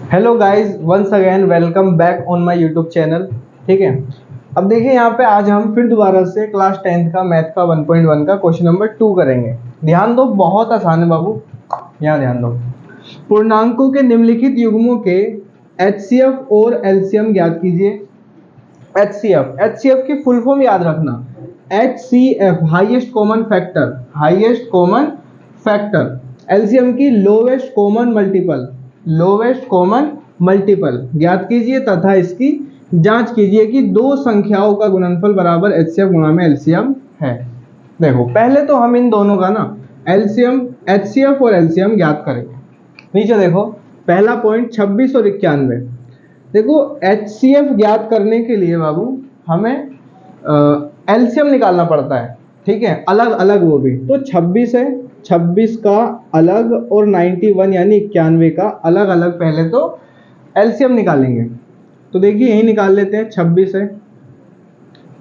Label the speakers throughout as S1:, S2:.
S1: Hello guys, once again welcome back on my YouTube channel. ठीक है, अब देखिए यहाँ पे आज हम फिर दोबारा से क्लास 10th का मैथ का 1.1 का क्वेश्चन नंबर 2 करेंगे। ध्यान दो, बहुत आसान है बाबू, यहाँ ध्यान दो। पूर्णांकों के निम्नलिखित युग्मों के एचसीएफ और एलसीएम ज्ञात कीजिए। एचसीएफ की फुल फॉर्म याद रखना, HCF highest common factor, highest common factor. LCM की lowest common multiple, lowest common multiple ज्ञात कीजिए तथा इसकी जांच कीजिए कि दो संख्याओं का गुणनफल बराबर एचसीएफ गुणा में एलसीएम है। देखो पहले तो हम इन दोनों का ना एलसीएम, एचसीएफ और एलसीएम ज्ञात करेंगे। नीचे देखो पहला पॉइंट 26 और 91। देखो एचसीएफ ज्ञात करने के लिए बाबू हमें एलसीएम निकालना पड़ता है। ठीक है, अलग अलग वो भी। तो 26 है, 26 का अलग और 91 यानी 91 का अलग अलग पहले तो एलसीएम निकालेंगे। तो देखिए यही निकाल लेते हैं। 26 है,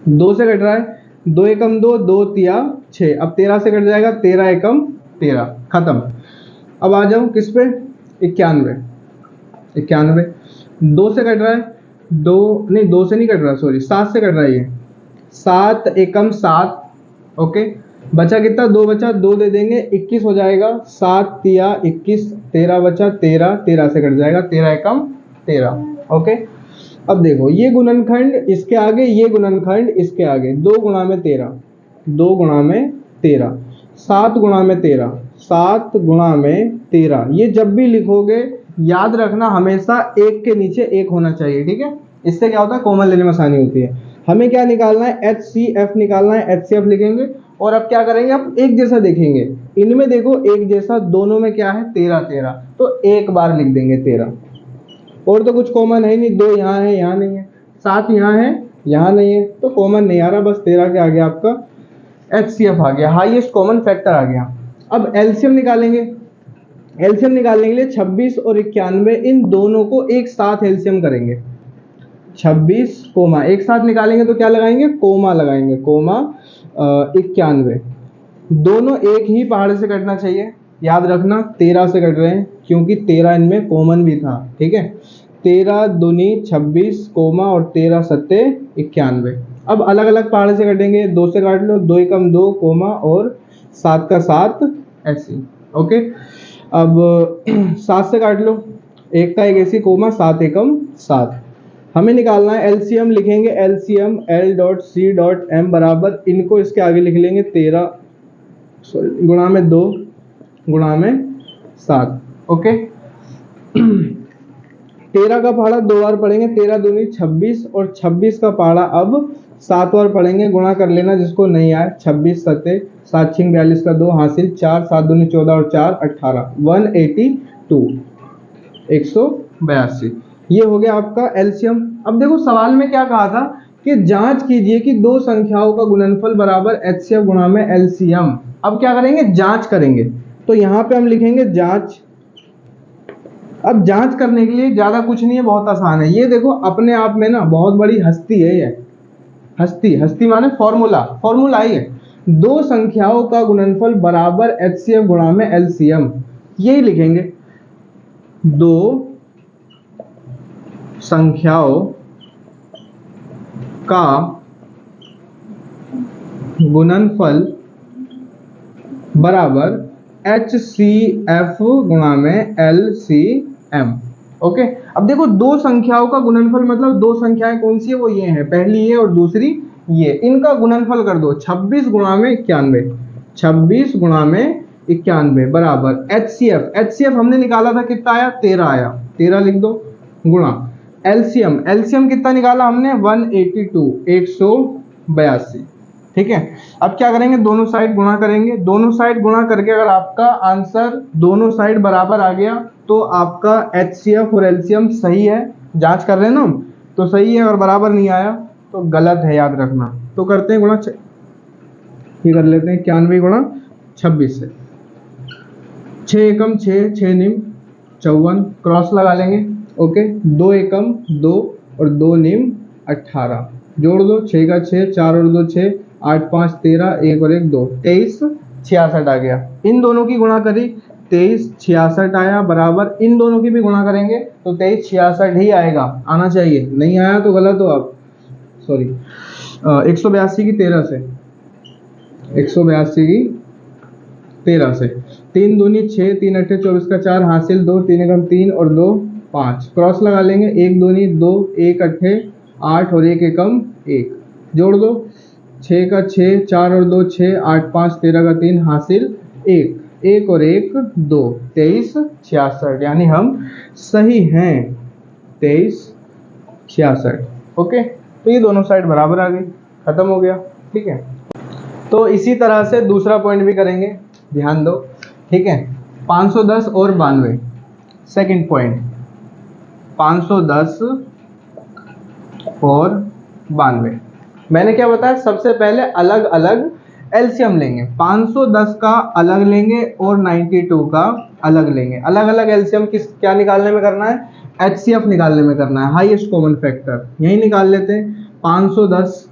S1: 2 से कट रहा है, 2 एकम 2, 2 तिया 6। अब 13 से कट जाएगा, 13 एकम 13, खत्म। अब आ जाओ किस पे, 91। 2 से कट रहा है, 2 से नहीं कट रहा, सॉरी 7 से कट रहा है ये, 7 एकम 7। ओके, बचा कितना, 2 बचा, 2 दे देंगे, 21 हो जाएगा। 7 तिया 21, 13 बचा 13, 13 से कट जाएगा, 13 एकम 13। ओके, अब देखो ये गुणनखंड इसके आगे, ये गुणनखंड इसके आगे, 2 गुणा में 13, 2 गुणा में 13, 7 गुणा में 13, 7 गुणा में 13। ये जब भी लिखोगे याद रखना हमेशा एक के नीचे एक होना चाहिए। ठीक है, इससे क्या होता है, कॉमन लेने में आसानी होती है। हमें क्या निकालना है, एचसीएफ निकालना है। एचसीएफ लिखेंगे और अब क्या करेंगे, अब एक जैसा देखेंगे। इनमें देखो एक जैसा, दोनों में क्या है, 13 13, तो एक बार लिख देंगे 13। और तो कुछ कॉमन है नहीं, 2 यहाँ है, यहाँ नहीं है, 7 यहाँ है, यहाँ नहीं है, तो कॉमन नहीं आ रहा, बस 13 के आगे आपका एचसीएफ आ गया, हाईएस्ट कॉमन फैक्टर आ गया। अब एलसीएम निकालेंगे। एलसीएम निकालने के लिए 26 और 91, इन दोनों को एक साथ एलसीएम करेंगे। 26 कोमा एक साथ निकालेंगे तो क्या लगाएंगे, कोमा लगाएंगे, कोमा 91। दोनों एक ही पहाड़ से कटना चाहिए, याद रखना 13 से कट रहे हैं क्योंकि 13 इनमें कॉमन भी था। ठीक है, 13 दूनी 26 कोमा और 13 सत्ते 91। अब अलग अलग पहाड़ से कटेंगे, 2 से काट लो, 2 एकम 2 कोमा और 7 का 7 ऐसी। ओके, अब 7 से काट लो, 1 का 1 ऐसी कोमा, 7 एकम 7। हमें निकालना है एलसीएम, लिखेंगे LCM L dot C dot M बराबर, इनको इसके आगे लिख लेंगे 13 गुणा में 2 गुणा में 7। ओके, 13 का पहाड़ा 2 बार पढ़ेंगे, 13 दूनी 26 और 26 का पहाड़ा अब 7 बार पढ़ेंगे। गुणा कर लेना जिसको नहीं आए, 26 सत्ते 7 छिंग 42 का 2 हासिल 4, 7 दूनी 14 और 4 18, 182, 182। ये हो गया आपका एलसीएम। अब देखो सवाल में क्या कहा था कि जांच कीजिए कि दो संख्याओं का गुणनफल बराबर एचसीएफ गुणा में एलसीएम। अब क्या करेंगे, जांच करेंगे। तो यहाँ पे हम लिखेंगे जांच। अब जांच करने के लिए ज्यादा कुछ नहीं है, बहुत आसान है। ये देखो अपने आप में ना बहुत बड़ी हस्ती है ये, हस्ती, हस्ती माने फॉर्मूला, फॉर्मूला ही है। दो संख्याओं का गुणनफल बराबर एचसीएफ गुणा में एलसीएम, यही लिखेंगे। दो संख्याओं का गुणनफल बराबर HCF गुणा में LCM। ओके, अब देखो दो संख्याओं का गुणनफल मतलब दो संख्याएं कौन सी है, वो ये है, पहली ये और दूसरी ये, इनका गुणनफल कर दो 26 गुणा में 91, 26 गुणा में 91 बराबर HCF। HCF हमने निकाला था, कितना आया, 13 आया, 13 लिख दो, गुणा एलसीएम, एलसीएम कितना निकाला हमने, 182, 182। ठीक है, अब क्या करेंगे, दोनों साइड गुणा करेंगे। दोनों साइड गुणा करके अगर आपका आंसर दोनों साइड बराबर आ गया तो आपका एचसीएफ और एलसीएम सही है। जांच कर रहे हैं ना हम, तो सही है, और बराबर नहीं आया तो गलत है, याद रखना। तो करते हैं गुणा, ये कर लेते हैं 91 गुणा 26 से, 6 एकम 6, 6 निम 54, क्रॉस लगा लेंगे। ओके, 2 एकम 2 और 2 निम 18, जोड़ दो, 6 का 6, 4 और 2 6, 8 5 13, 1 और 1 2, 23 66 आ गया। इन दोनों की गुणा करी 23 66 आया बराबर, इन दोनों की भी गुणा करेंगे तो 23 66 ही आएगा, आना चाहिए, नहीं आया तो गलत हो आप, सॉरी। 182 की 13 से, 182 की 13 से, 3 दूनी 6, 3 अट्ठे 24 का 4, हासिल 2, 3 एकम 3 और 2 5, क्रॉस लगा लेंगे, 1 दूनी 2, 1 अट्ठे 8 और 1 एकम 1, जोड़ दो, 6 का 6, 4 और 2 6, 8 5 13 का 3, हासिल 1, 1 और 1 2, 23 66, यानी हम सही हैं 23 66। ओके, तो ये दोनों साइड बराबर आ गई, खत्म हो गया। ठीक है, तो इसी तरह से दूसरा पॉइंट भी करेंगे, ध्यान दो। ठीक है, 510 और 92, सेकंड पॉइंट, 510 और 92। मैंने क्या बताया, सबसे पहले अलग अलग एलसीएम लेंगे, 510 का अलग लेंगे और 92 का अलग लेंगे। अलग अलग एलसीएम किस क्या निकालने में करना है, एचसीएफ निकालने में करना है, हाईएस्ट कॉमन फैक्टर, यही निकाल लेते हैं। 510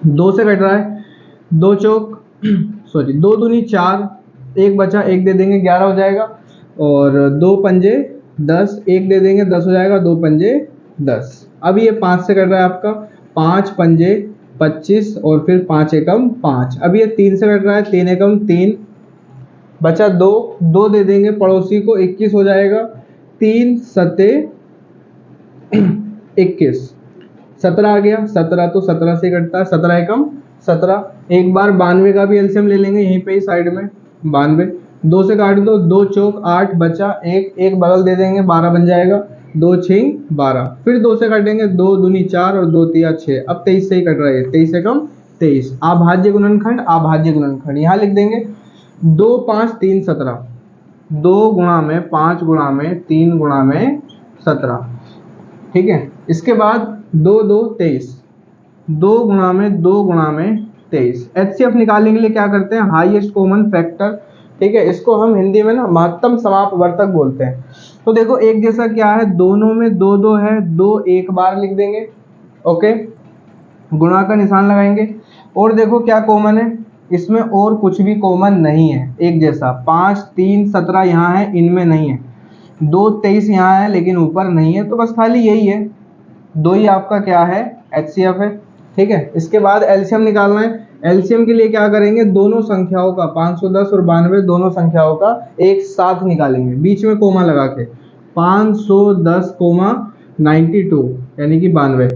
S1: 2 से कट रहा है, 2 चौक सॉरी 2 दूनी 4, 1 बचा 1 दे देंगे 11 हो जाएगा, और 2 पंजे 10, 1 दे देंगे 10 हो जाएगा, 2 पंजे 10। अब ये 5 से कट रहा है आपका, 5 पंजे 25 और फिर 5 एकम 5। अब ये 3 से कट रहा है, 3 एकम 3, बचा 2, 2 दे देंगे पड़ोसी को, 21 हो जाएगा, 3 सते 21, 17 आ गया, 17 तो 17 से कटता है, 17 एकम 17। एक बार 92 का भी एलसीएम ले लेंगे यहीं पे ही साइड में, 92 2 से काट दो, 2 चौक 8 बचा 1, 1 बगल दे देंगे 12 बन जाएगा, 2 छिंग 12, फिर 2 से काटेंगे, 2 दूनी 4 और 2 तिया 6। अब 23 से ही कट रहा है, 23 एकम 23, अभाज्य गुणनखंड, अभाज्य गुणनखंड यहाँ लिख देंगे, 2 5 3 17, 2 गुणा में 5 गुणा में 3 गुणा में 17। ठीक है, इसके बाद 2 2 23, 2 गुणा में 2 गुणा में 23। एचसीएफ निकालने के लिए क्या करते हैं, हाईएस्ट कॉमन फैक्टर। ठीक है, इसको हम हिंदी में ना महत्तम समापवर्तक बोलते हैं। तो देखो एक जैसा क्या है, दोनों में 2 2 है, 2 एक बार लिख देंगे, ओके, गुणा का निशान लगाएंगे, और देखो क्या कॉमन है इसमें, और कुछ भी कॉमन नहीं है, एक जैसा। 5 3 17 यहाँ है, इनमें नहीं है, 2 23 यहाँ है लेकिन ऊपर नहीं है, तो बस खाली यही है, 2 ही आपका क्या है, एचसीएफ है। ठीक है, इसके बाद एलसीएम निकालना है। एलसीएम के लिए क्या करेंगे, दोनों संख्याओं का 510 और 92 दोनों संख्याओं का एक साथ निकालेंगे, बीच में कोमा लगा के, 510 कोमा 92 यानी कि 92।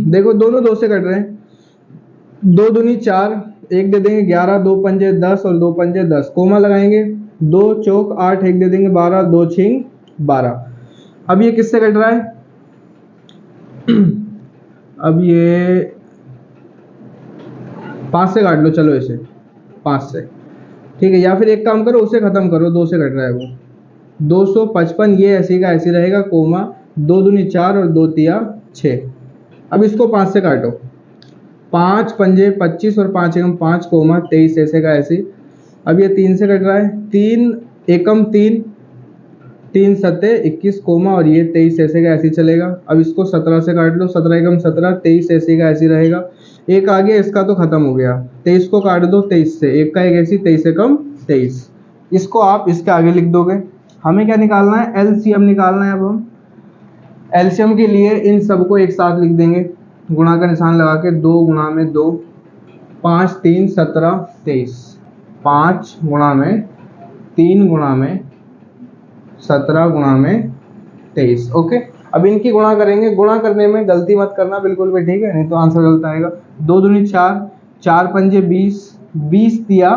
S1: देखो दोनों 2 से कट रहे हैं, 2 दूनी 4, 1 दे देंगे 11, 2 पंजे 10 और 2 पंजे 10, कोमा लगाएंगे, 2 चौक 8, 1 दे देंगे 12, 2 छिंग 12। अब ये किससे कट रहा है, अब ये 5 से काट लो, चलो इसे 5 से। ठीक है, या फिर एक काम करो, उसे खत्म करो, 2 से कट रहा है वो, 255, ये ऐसी का ऐसी रहेगा, कोमा 2 दूनी 4 और 2 तिया 6। अब इसको 5 से काटो, 5 पंजे 25 और 5 एकम 5, कोमा 23 ऐसे का ऐसी। अब ये 3 से कट रहा है, 3 एकम 3, 3 सते 21, कोमा और ये 23 ऐसे का ऐसी चलेगा। अब इसको 17 से काट लो, 17 एकम 17, 23 ऐसे का ऐसी रहेगा, एक आ गया, इसका तो खत्म हो गया, 23 को काट दो 23 से, एक का एक ऐसी, 23 एकम 23, इसको आप इसके आगे लिख दोगे। हमें क्या निकालना है, एलसीएम निकालना है। अब हम एलसीएम के लिए इन सबको एक साथ लिख देंगे, गुणा का निशान लगा के, 2 गुणा में 2, 5 3 17 23, 5 गुणा में 3 गुणा में 17 गुणा में 23। ओके, अब इनकी गुणा करेंगे, गुणा करने में गलती मत करना बिल्कुल भी, ठीक है, नहीं तो आंसर गलत आएगा। 2 दूनी 4, 4 पंजे 20, 20 दिया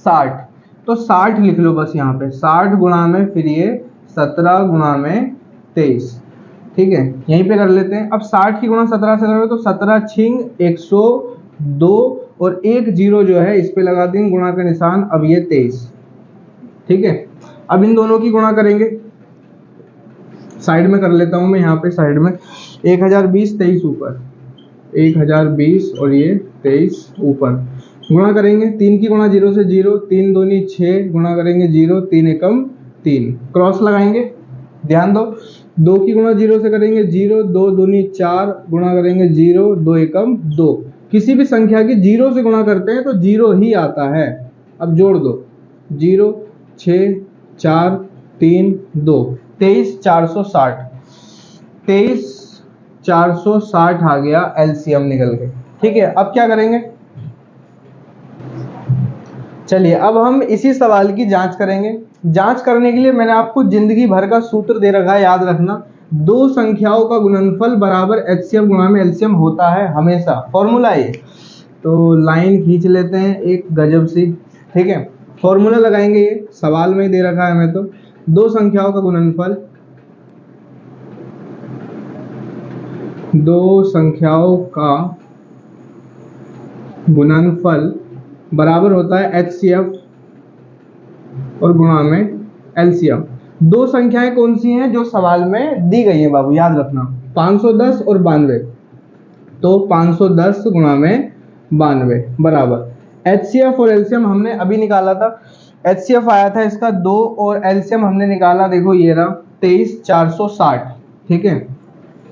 S1: 60, तो 60 लिख लो बस यहाँ पे, 60 गुणा में फिर ये 17 गुणा में 23। ठीक है, यहीं पे कर लेते हैं। अब 60 की गुणा 17 से करोगे तो 17 छिंग 102 और 1 0 जो है इस पे लगा देंगे गुणा का निशान, अब ये 23। ठीक है, अब इन दोनों की गुणा करेंगे, साइड में कर लेता हूं मैं, यहाँ पे साइड में 1020 23 ऊपर, 1020 और ये 23 ऊपर, गुणा करेंगे, 3 की गुणा 0 से 0, 3 दूनी 6, गुणा करेंगे 0, 3 एकम 3, क्रॉस लगाएंगे, ध्यान दो, 2 की गुणा 0 से करेंगे 0, 2 दूनी 4, गुणा करेंगे 0, 2 एकम 2। किसी भी संख्या की 0 से गुणा करते हैं तो 0 ही आता है। अब जोड़ दो, 0 6 4 3 2 23,460 23,460 आ गया एलसीएम निकल के। ठीक है, अब क्या करेंगे, चलिए अब हम इसी सवाल की जांच करेंगे। जांच करने के लिए मैंने आपको जिंदगी भर का सूत्र दे रखा है, याद रखना, दो संख्याओं का गुणनफल बराबर एचसीएफ गुणा में एलसीएम होता है हमेशा, फॉर्मूला ये। तो लाइन खींच लेते हैं एक गजब सी, ठीक है, फॉर्मूला लगाएंगे, ये सवाल में ही दे रखा है हमें। तो दो संख्याओं का गुणनफल, दो संख्याओं का गुणनफल बराबर होता है एचसीएफ और गुणा में एलसीएम। दो संख्याएं कौन सी हैं जो सवाल में दी गई हैं बाबू, याद रखना, 510 और 92। तो 510 गुणा में 92 बराबर एचसीएफ और एलसीएम हमने अभी निकाला था। एचसीएफ आया था इसका 2 और एलसीएम हमने निकाला, देखो ये रहा 23,460। ठीक है,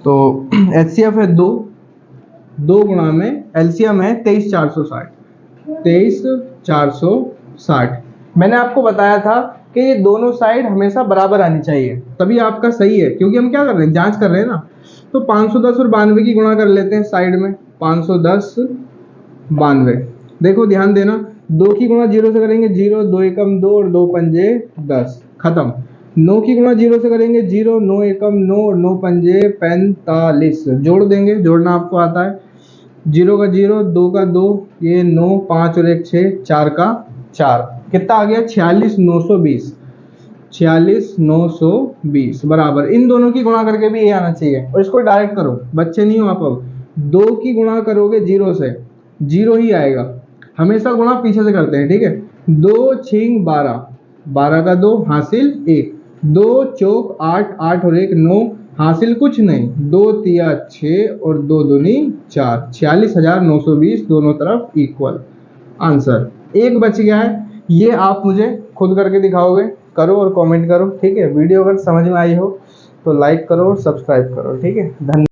S1: तो एचसीएफ है 2 गुणा में एलसीएम है 23,460। 23,460 मैंने आपको बताया था कि ये दोनों साइड हमेशा बराबर आनी चाहिए, तभी आपका सही है, क्योंकि हम क्या कर रहे हैं, जांच कर रहे हैं ना। तो 510 और 92 की गुणा कर लेते हैं साइड में, 510 92। देखो ध्यान देना, 2 की गुणा 0 से करेंगे 0, 2 एकम 2 और 2 पंजे 10, खत्म। 9 की गुणा 0 से करेंगे 0, 9 एकम 9 और 9 पंजे 45, जोड़ देंगे, जोड़ना आपको आता है, 0 का 0, 2 का 2, ये 9, 5 और 1 6, 4 का 4, कितना आ गया 46,920। 46,920 बराबर, इन दोनों की गुणा करके भी ये आना चाहिए, और इसको डायरेक्ट करो, बच्चे नहीं हो आप। अब 2 की गुणा करोगे 0 से, 0 ही आएगा, हमेशा गुणा पीछे से करते हैं, ठीक है। 2 6 12, 12 का 2 हासिल 1, 2 चौक 8, 8 और 1 9, हासिल कुछ नहीं, 2 तिया 6 और 2 दूनी 4, 46,920 दोनों तरफ इक्वल आंसर। एक बच गया है, ये आप मुझे खुद करके दिखाओगे, करो और कमेंट करो, ठीक है। वीडियो अगर समझ में आई हो तो लाइक करो और सब्सक्राइब करो, ठीक है। धन्यवाद।